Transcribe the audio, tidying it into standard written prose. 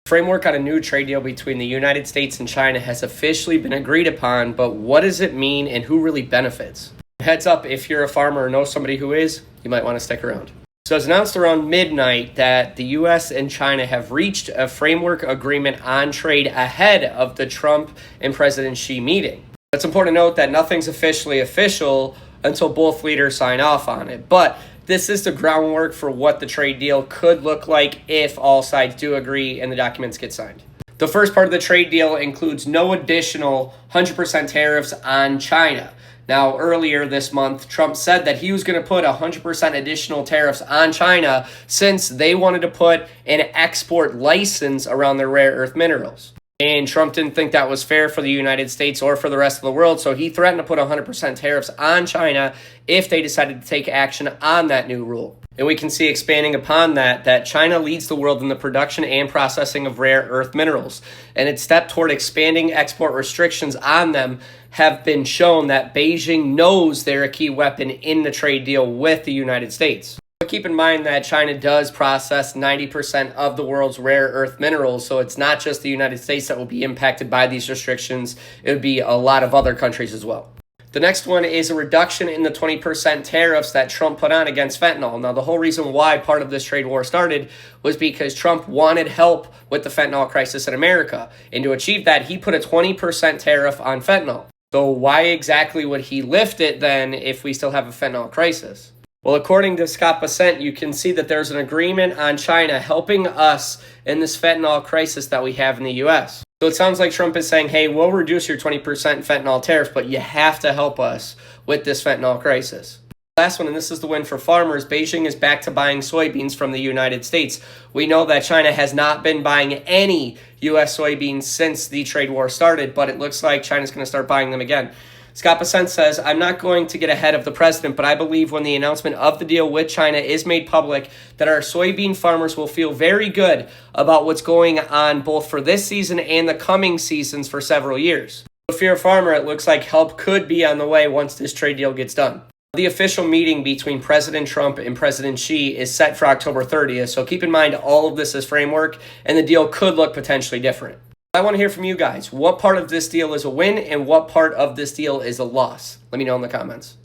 Framework on a new trade deal between the United States and China has officially been agreed upon, but what does it mean and who really benefits? Heads up, if you're a farmer or know somebody who is, you might want to stick around. So it's announced around midnight that the US and China have reached a framework agreement on trade ahead of the Trump and President Xi meeting. It's important to note that nothing's officially official until both leaders sign off on it, but this is the groundwork for what the trade deal could look like if all sides do agree and the documents get signed. The first part of the trade deal includes no additional 100% tariffs on China. Now, earlier this month, Trump said that he was going to put 100% additional tariffs on China since they wanted to put an export license around their rare earth minerals. And Trump didn't think that was fair for the United States or for the rest of the world, so he threatened to put 100% tariffs on China if they decided to take action on that new rule. And we can see, expanding upon that China leads the world in the production and processing of rare earth minerals. And its step toward expanding export restrictions on them have been shown that Beijing knows they're a key weapon in the trade deal with the United States. But keep in mind that China does process 90% of the world's rare earth minerals, so it's not just the United States that will be impacted by these restrictions. It would be a lot of other countries as well. The next one is a reduction in the 20% tariffs that Trump put on against fentanyl. Now, the whole reason why part of this trade war started was because Trump wanted help with the fentanyl crisis in America. And to achieve that, he put a 20% tariff on fentanyl. So why exactly would he lift it then if we still have a fentanyl crisis? Well, according to Scott Bessent, you can see that there's an agreement on China helping us in this fentanyl crisis that we have in the U.S. So it sounds like Trump is saying, hey, we'll reduce your 20% fentanyl tariffs, but you have to help us with this fentanyl crisis. Last one, and this is the win for farmers, Beijing is back to buying soybeans from the United States. We know that China has not been buying any U.S. soybeans since the trade war started, but it looks like China's going to start buying them again. Scott Bessent says, I'm not going to get ahead of the president, but I believe when the announcement of the deal with China is made public, that our soybean farmers will feel very good about what's going on both for this season and the coming seasons for several years. If you're a farmer, it looks like help could be on the way once this trade deal gets done. The official meeting between President Trump and President Xi is set for October 30th, so keep in mind all of this is framework, and the deal could look potentially different. I want to hear from you guys. What part of this deal is a win and what part of this deal is a loss? Let me know in the comments.